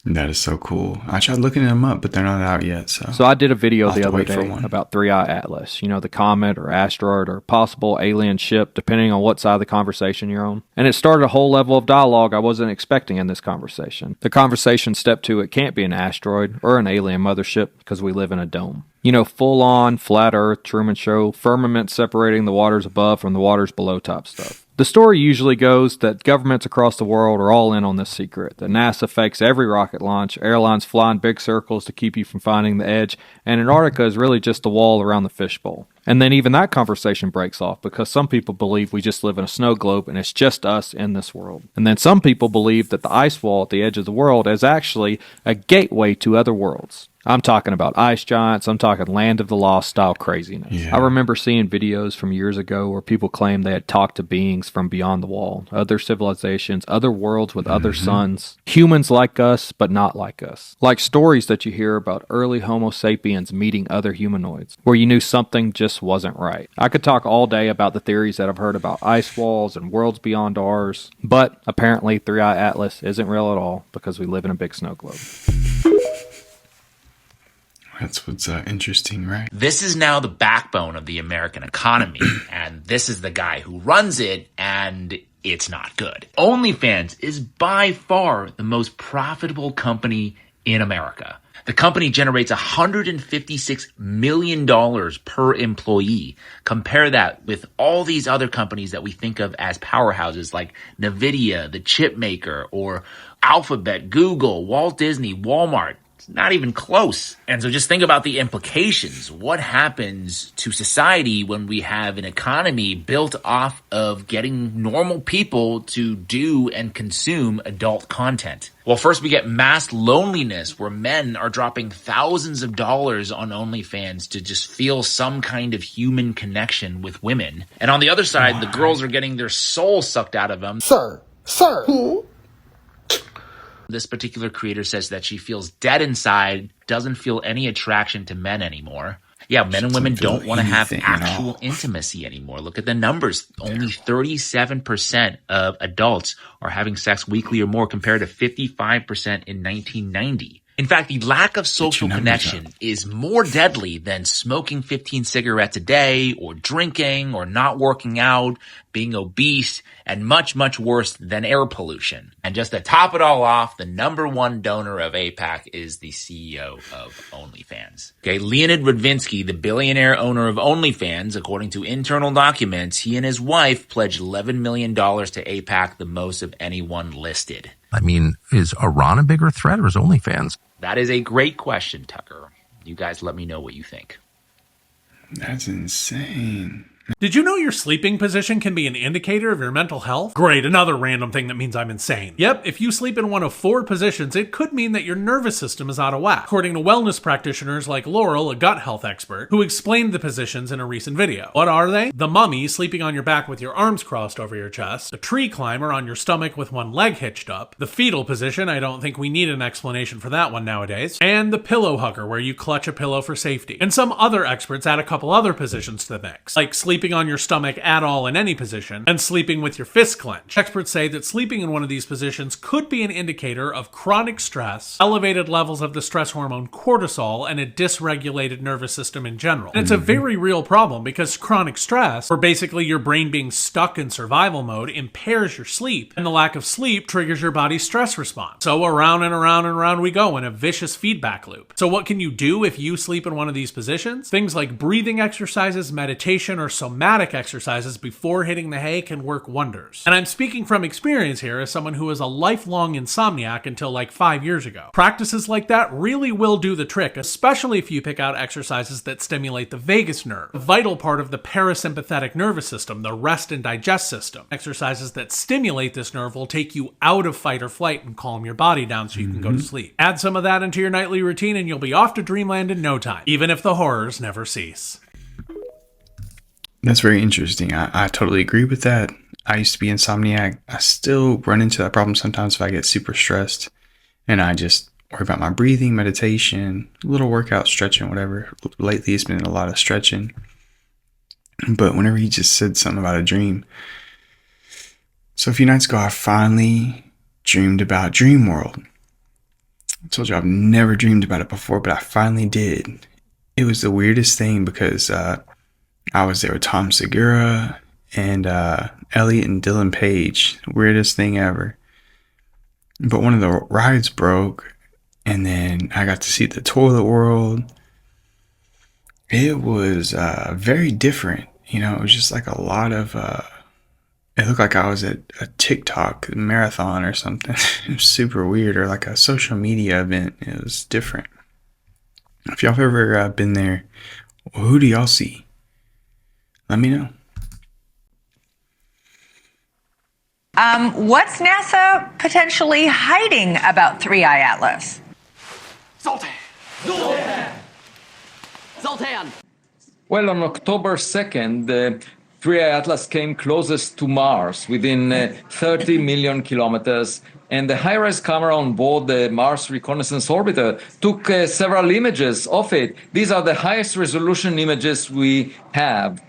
That is so cool. I tried looking them up, but they're not out yet. So I did a video the other day about 3i Atlas, you know, the comet or asteroid or possible alien ship, depending on what side of the conversation you're on. And it started a whole level of dialogue I wasn't expecting in this conversation. The conversation step 2, it can't be an asteroid or an alien mothership because we live in a dome. You know, full on, flat earth, Truman Show, firmament separating the waters above from the waters below type stuff. The story usually goes that governments across the world are all in on this secret, that NASA fakes every rocket launch, airlines fly in big circles to keep you from finding the edge, and Antarctica is really just the wall around the fishbowl. And then even that conversation breaks off because some people believe we just live in a snow globe and it's just us in this world. And then some people believe that the ice wall at the edge of the world is actually a gateway to other worlds. I'm talking about ice giants. I'm talking Land of the Lost style craziness. Yeah. I remember seeing videos from years ago where people claimed they had talked to beings from beyond the wall, other civilizations, other worlds with other suns, humans like us, but not like us. Like stories that you hear about early Homo sapiens meeting other humanoids, where you knew something just wasn't right. I could talk all day about the theories that I've heard about ice walls and worlds beyond ours, but apparently 3i Atlas isn't real at all because we live in a big snow globe. That's what's interesting, right? This is now the backbone of the American economy, and this is the guy who runs it, and it's not good. OnlyFans is by far the most profitable company in America. The company generates $156 million per employee. Compare that with all these other companies that we think of as powerhouses like NVIDIA, the chip maker, or Alphabet, Google, Walt Disney, Walmart. Not even close. And so just think about the implications. What happens to society when we have an economy built off of getting normal people to do and consume adult content? Well, first we get mass loneliness, where men are dropping thousands of dollars on OnlyFans to just feel some kind of human connection with women. And on the other side, the girls are getting their soul sucked out of them. Sir. This particular creator says that she feels dead inside, doesn't feel any attraction to men anymore. Yeah, men and women don't want to have actual intimacy anymore. Look at the numbers. Only 37% of adults are having sex weekly or more compared to 55% in 1990. In fact, the lack of social connection is more deadly than smoking 15 cigarettes a day, or drinking, or not working out, being obese, and much, much worse than air pollution. And just to top it all off, the number one donor of AIPAC is the CEO of OnlyFans. Okay, Leonid Radvinsky, the billionaire owner of OnlyFans, according to internal documents, he and his wife pledged $11 million to AIPAC, the most of anyone listed. I mean, is Iran a bigger threat or is OnlyFans? That is a great question, Tucker. You guys let me know what you think. That's insane. Did you know your sleeping position can be an indicator of your mental health? Great, another random thing that means I'm insane. Yep, if you sleep in one of 4 positions, it could mean that your nervous system is out of whack, according to wellness practitioners like Laurel, a gut health expert, who explained the positions in a recent video. What are they? The mummy, sleeping on your back with your arms crossed over your chest, the tree climber on your stomach with one leg hitched up, the fetal position, I don't think we need an explanation for that one nowadays, and the pillow hugger, where you clutch a pillow for safety. And some other experts add a couple other positions to the mix, like sleeping on your stomach at all in any position, and sleeping with your fist clenched. Experts say that sleeping in one of these positions could be an indicator of chronic stress, elevated levels of the stress hormone cortisol, and a dysregulated nervous system in general. And it's a very real problem because chronic stress, or basically your brain being stuck in survival mode, impairs your sleep, and the lack of sleep triggers your body's stress response. So around and around and around we go in a vicious feedback loop. So what can you do if you sleep in one of these positions? Things like breathing exercises, meditation, or somatic exercises before hitting the hay can work wonders. And I'm speaking from experience here as someone who was a lifelong insomniac until like 5 years ago. Practices like that really will do the trick, especially if you pick out exercises that stimulate the vagus nerve, a vital part of the parasympathetic nervous system, the rest and digest system. Exercises that stimulate this nerve will take you out of fight or flight and calm your body down so you can go to sleep. Add some of that into your nightly routine and you'll be off to dreamland in no time, even if the horrors never cease. That's very interesting. I totally agree with that. I used to be insomniac. I still run into that problem sometimes if I get super stressed and I just worry about my breathing, meditation, little workout, stretching, whatever. Lately, it's been a lot of stretching. But whenever he just said something about a dream. So a few nights ago, I finally dreamed about Dream World. I told you I've never dreamed about it before, but I finally did. It was the weirdest thing because I was there with Tom Segura and Elliot and Dylan Page. Weirdest thing ever. But one of the rides broke, and then I got to see the toilet world. it was very different. You know, it was just like a lot of, it looked like I was at a TikTok marathon or something. It was super weird, or like a social media event. It was different. If y'all have ever been there, who do y'all see? Let me know. What's NASA potentially hiding about 3i Atlas? Zoltan! Zoltan! Zoltan! Well, on October 2nd, the 3i Atlas came closest to Mars, within 30 million kilometers, and the high-res camera on board the Mars Reconnaissance Orbiter took several images of it. These are the highest resolution images we have.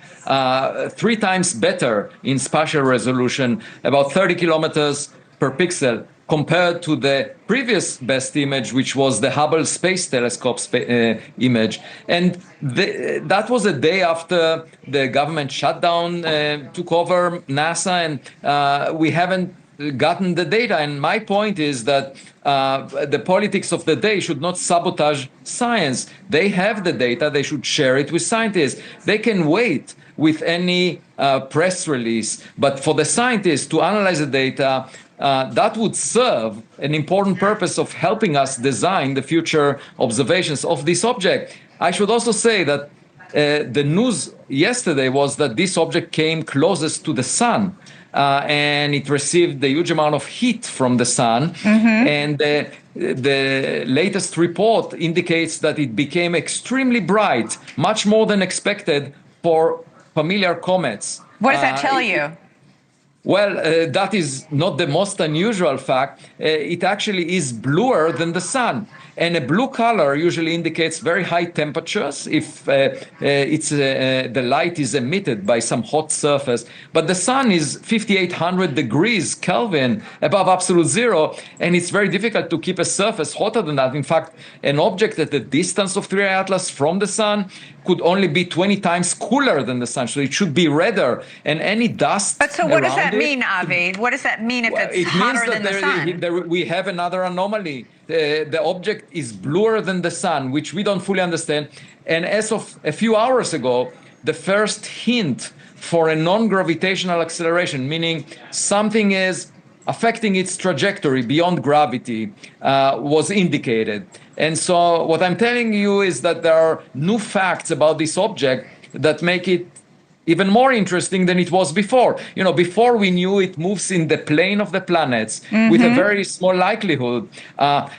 3 times better in spatial resolution, about 30 kilometers per pixel, compared to the previous best image, which was the Hubble Space Telescope image. And that was a day after the government shutdown took over NASA, and we haven't gotten the data. And my point is that the politics of the day should not sabotage science. They have the data, they should share it with scientists. They can wait with any press release, but for the scientists to analyze the data, that would serve an important purpose of helping us design the future observations of this object. I should also say that the news yesterday was that this object came closest to the sun, and it received a huge amount of heat from the sun. And the latest report indicates that it became extremely bright, much more than expected for familiar comets. What does that tell you? Well, that is not the most unusual fact. It actually is bluer than the sun. And a blue color usually indicates very high temperatures if the light is emitted by some hot surface. But the sun is 5,800 degrees Kelvin above absolute zero, and it's very difficult to keep a surface hotter than that. In fact, an object at the distance of 3i Atlas from the sun could only be 20 times cooler than the sun, so it should be redder. And any dust. But so what does that mean, Avi? What does that mean if it's hotter than the sun? We have another anomaly. The object is bluer than the sun, which we don't fully understand. And as of a few hours ago, the first hint for a non-gravitational acceleration, meaning something is affecting its trajectory beyond gravity, was indicated. And so what I'm telling you is that there are new facts about this object that make it even more interesting than it was before. You know, before we knew it moves in the plane of the planets with a very small likelihood.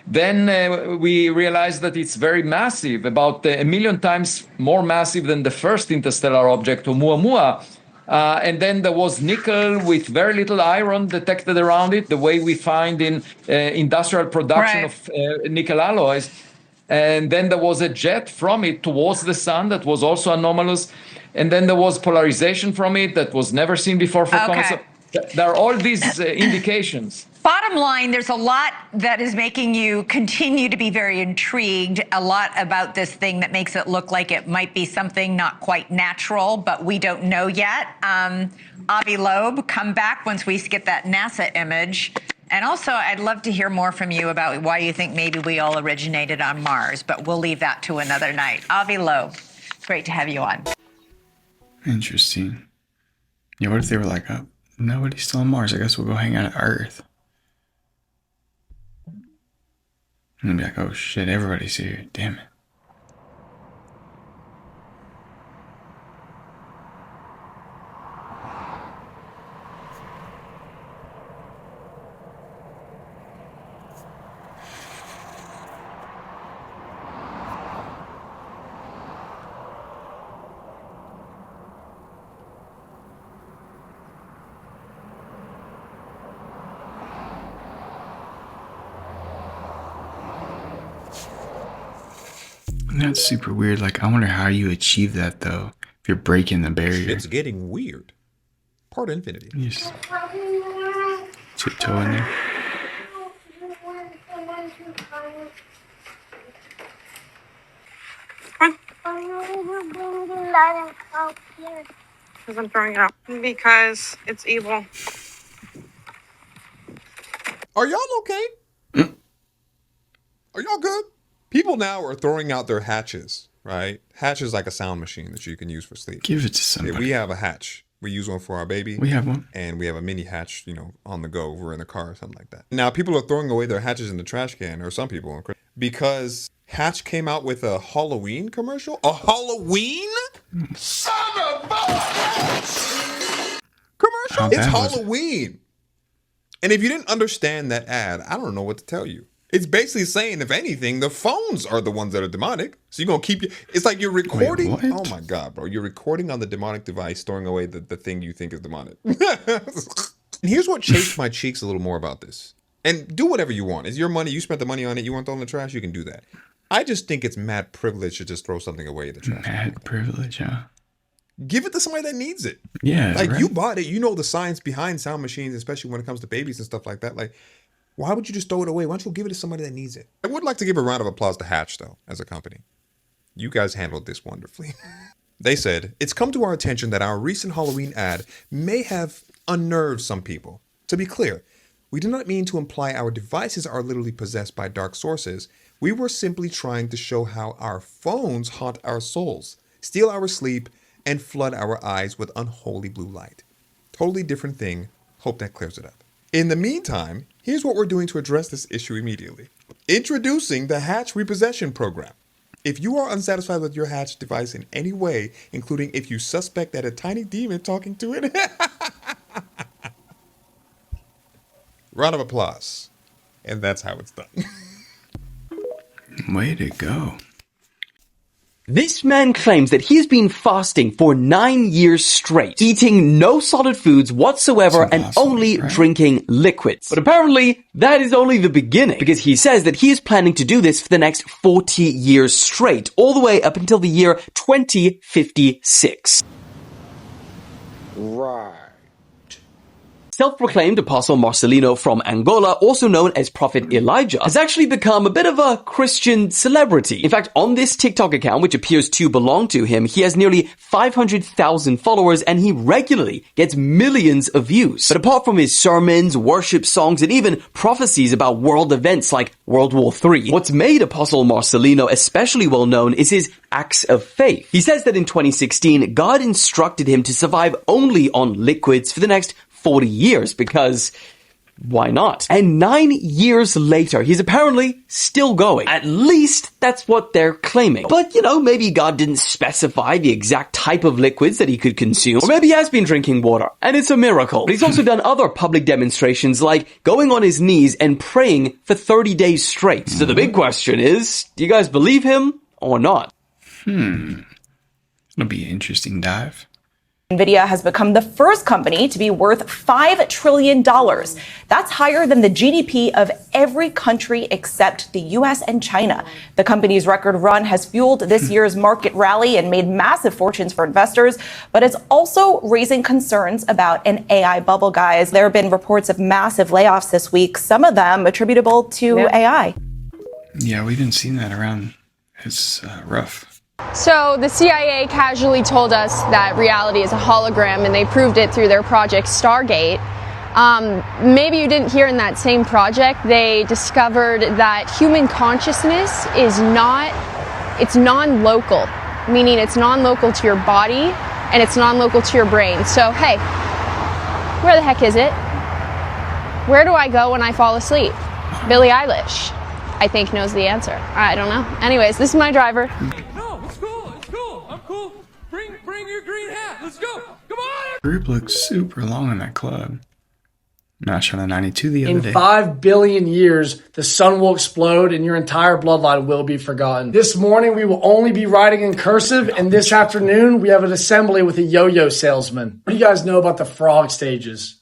Then we realized that it's very massive, about 1 million times more massive than the first interstellar object, Oumuamua. And then there was nickel with very little iron detected around it, the way we find in industrial production of nickel alloys. And then there was a jet from it towards the sun that was also anomalous. And then there was polarization from it that was never seen before for comets. So there are all these indications. Bottom line, there's a lot that is making you continue to be very intrigued, a lot about this thing that makes it look like it might be something not quite natural, but we don't know yet. Avi Loeb, come back once we get that NASA image. And also, I'd love to hear more from you about why you think maybe we all originated on Mars, but we'll leave that to another night. Avi Loeb, great to have you on. Interesting. Yeah, what if they were like, oh, nobody's still on Mars, I guess we'll go hang out at Earth. And they'd be like, oh shit, everybody's here, damn it. That's super weird. Like, I wonder how you achieve that, though, if you're breaking the barrier. It's getting weird. Part infinity. You just tiptoe in there. Because I'm throwing it up. Because it's evil. Are y'all okay? Are y'all good? People now are throwing out their hatches right? Hatch is like a sound machine that you can use for sleep. Give it to somebody. Yeah, we have a Hatch. We use one for our baby. We have one. And we have a mini Hatch, on the go. We're in the car or something like that. Now, people are throwing away their Hatches in the trash can, or some people, because Hatch came out with a Halloween commercial. A Halloween? Son of a commercial? It's Halloween. And if you didn't understand that ad, I don't know what to tell you. It's basically saying, if anything, the phones are the ones that are demonic. So you're going to keep... It's like you're recording... Wait, oh, my God, bro. You're recording on the demonic device, throwing away the thing you think is demonic. And here's what chafed my cheeks a little more about this. And do whatever you want. It's your money. You spent the money on it. You want to throw in the trash? You can do that. I just think it's mad privilege to just throw something away in the trash. Mad privilege, huh? Give it to somebody that needs it. Yeah. Like, right. you bought it. You know the science behind sound machines, especially when it comes to babies and stuff like that. Like... why would you just throw it away? Why don't you give it to somebody that needs it? I would like to give a round of applause to Hatch, though, as a company. You guys handled this wonderfully. They said, it's come to our attention that our recent Halloween ad may have unnerved some people. To be clear, we do not mean to imply our devices are literally possessed by dark sources. We were simply trying to show how our phones haunt our souls, steal our sleep, and flood our eyes with unholy blue light. Totally different thing. Hope that clears it up. In the meantime, here's what we're doing to address this issue immediately. Introducing the Hatch Repossession Program. If you are unsatisfied with your Hatch device in any way, including if you suspect that a tiny demon talking to it... round of applause. And that's how it's done. Way to go. This man claims that he's been fasting for 9 years straight, eating no solid foods whatsoever and only drinking liquids. But apparently, that is only the beginning, because he says that he is planning to do this for the next 40 years straight, all the way up until the year 2056. Right. Self-proclaimed Apostle Marcelino from Angola, also known as Prophet Elijah, has actually become a bit of a Christian celebrity. In fact, on this TikTok account, which appears to belong to him, he has nearly 500,000 followers and he regularly gets millions of views. But apart from his sermons, worship songs, and even prophecies about world events like World War III, what's made Apostle Marcelino especially well known is his acts of faith. He says that in 2016, God instructed him to survive only on liquids for the next 40 years because why not? And 9 years later, he's apparently still going. At least that's what they're claiming. But, maybe God didn't specify the exact type of liquids that he could consume. Or maybe he has been drinking water, and it's a miracle. But he's also done other public demonstrations like going on his knees and praying for 30 days straight. So the big question is, do you guys believe him or not? It'll be an interesting dive. NVIDIA has become the first company to be worth $5 trillion. That's higher than the GDP of every country except the US and China. The company's record run has fueled this year's market rally and made massive fortunes for investors, but it's also raising concerns about an AI bubble, guys. There have been reports of massive layoffs this week, some of them attributable to AI. Yeah, we didn't see that around. It's rough. So the CIA casually told us that reality is a hologram, and they proved it through their project Stargate. Maybe you didn't hear in that same project, they discovered that human consciousness is it's non-local, meaning it's non-local to your body and it's non-local to your brain. So, hey, where the heck is it? Where do I go when I fall asleep? Billie Eilish, I think, knows the answer. I don't know. Anyways, this is my driver. Bring your green hat. Let's go. Come on. Group looks super long in that club. I shot a 92 the other day. In 5 billion years, the sun will explode and your entire bloodline will be forgotten. This morning, we will only be writing in cursive, and this afternoon, we have an assembly with a yo-yo salesman. What do you guys know about the frog stages?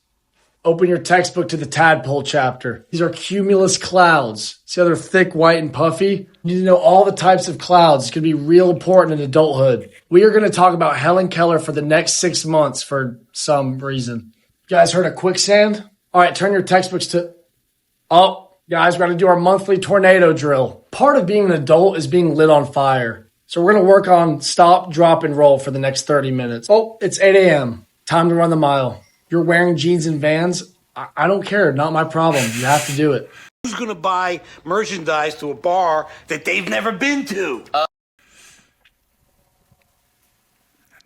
Open your textbook to the tadpole chapter. These are cumulus clouds. See how they're thick, white, and puffy? You need to know all the types of clouds. It's going to be real important in adulthood. We are going to talk about Helen Keller for the next 6 months for some reason. You guys heard of quicksand? All right, turn your textbooks to... Oh, guys, we're going to do our monthly tornado drill. Part of being an adult is being lit on fire. So we're going to work on stop, drop, and roll for the next 30 minutes. Oh, it's 8 a.m. Time to run the mile. You're wearing jeans and Vans? I don't care. Not my problem. You have to do it. Who's going to buy merchandise to a bar that they've never been to?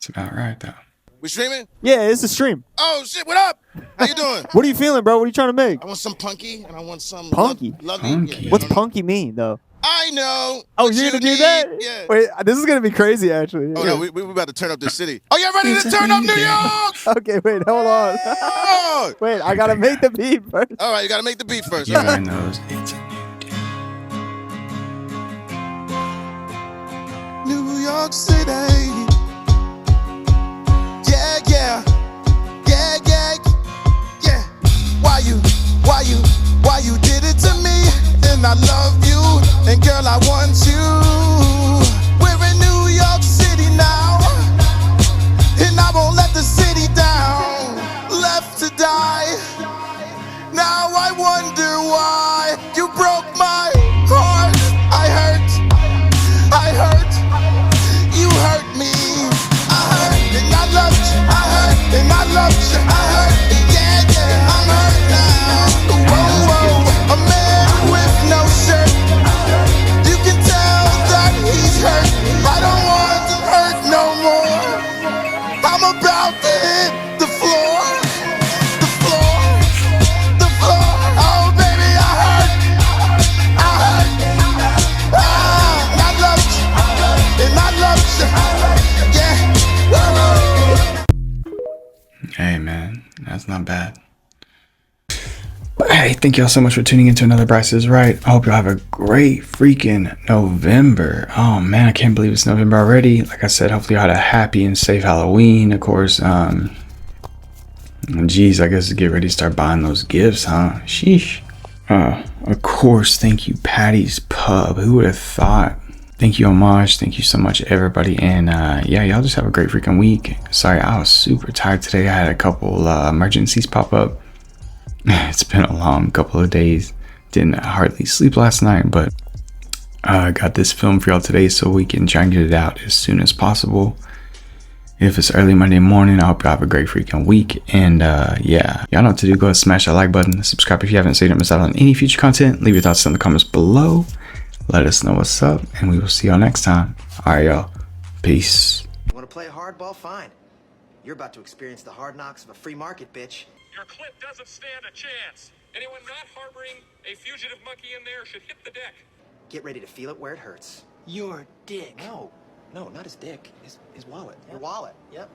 It's about right, though. We streaming? Yeah, it's a stream. Oh shit! What up? How you doing? What are you feeling, bro? What are you trying to make? I want some punky and I want some Punky. Luggy. Yeah, What's punky mean, though? I know. Oh, you're gonna do that? Yeah. Wait, this is gonna be crazy, actually. Oh no, we about to turn up this city. Oh, y'all ready to turn up New York? Okay, wait, hold on. Wait, I gotta make the beat first. All right, you gotta make the beat first. Yeah, knows. New York City. Yeah, yeah, yeah, yeah, yeah. Why you did it to me? And I love you, and girl, I want you. We're in New York City now, and I won't let the city down. Left to die. Now I wonder why you broke my heart. I hurt. You hurt me. I hurt and I loved you. I hurt and I loved you. I hurt. Yeah, yeah. I'm hurt now. Whoa, whoa. A man with no shirt. You can tell that he's hurt. I don't want to hurt no more. I'm about to hit the floor. The floor. Oh, baby, I hurt. I loved you. And I loved you. Yeah. Hey, man, that's not bad. But hey, thank y'all so much for tuning into another Bryce is Right. I hope y'all have a great freaking November. Oh man, I can't believe it's November already. Like I said, hopefully y'all had a happy and safe Halloween. Of course, geez, I guess get ready to start buying those gifts, huh? Sheesh. Of course, thank you, Patty's Pub. Who would have thought? Thank you, Homage. Thank you so much, everybody. And yeah, y'all just have a great freaking week. Sorry, I was super tired today. I had a couple emergencies pop up. It's been a long couple of days. Didn't hardly sleep last night, but I got this film for y'all today so we can try and get it out as soon as possible. If it's early Monday morning, I hope y'all have a great freaking week. And yeah, y'all know what to do. Go ahead, smash that like button, subscribe if you haven't, so you don't miss out on any future content. Leave your thoughts in the comments below. Let us know what's up, and we will see y'all next time. All right, y'all. Peace. You want to play hardball? Fine. You're about to experience the hard knocks of a free market, bitch. Your clip doesn't stand a chance. Anyone not harboring a fugitive monkey in there should hit the deck. Get ready to feel it where it hurts. Your dick. No, not his dick. His wallet. Your wallet. Yep.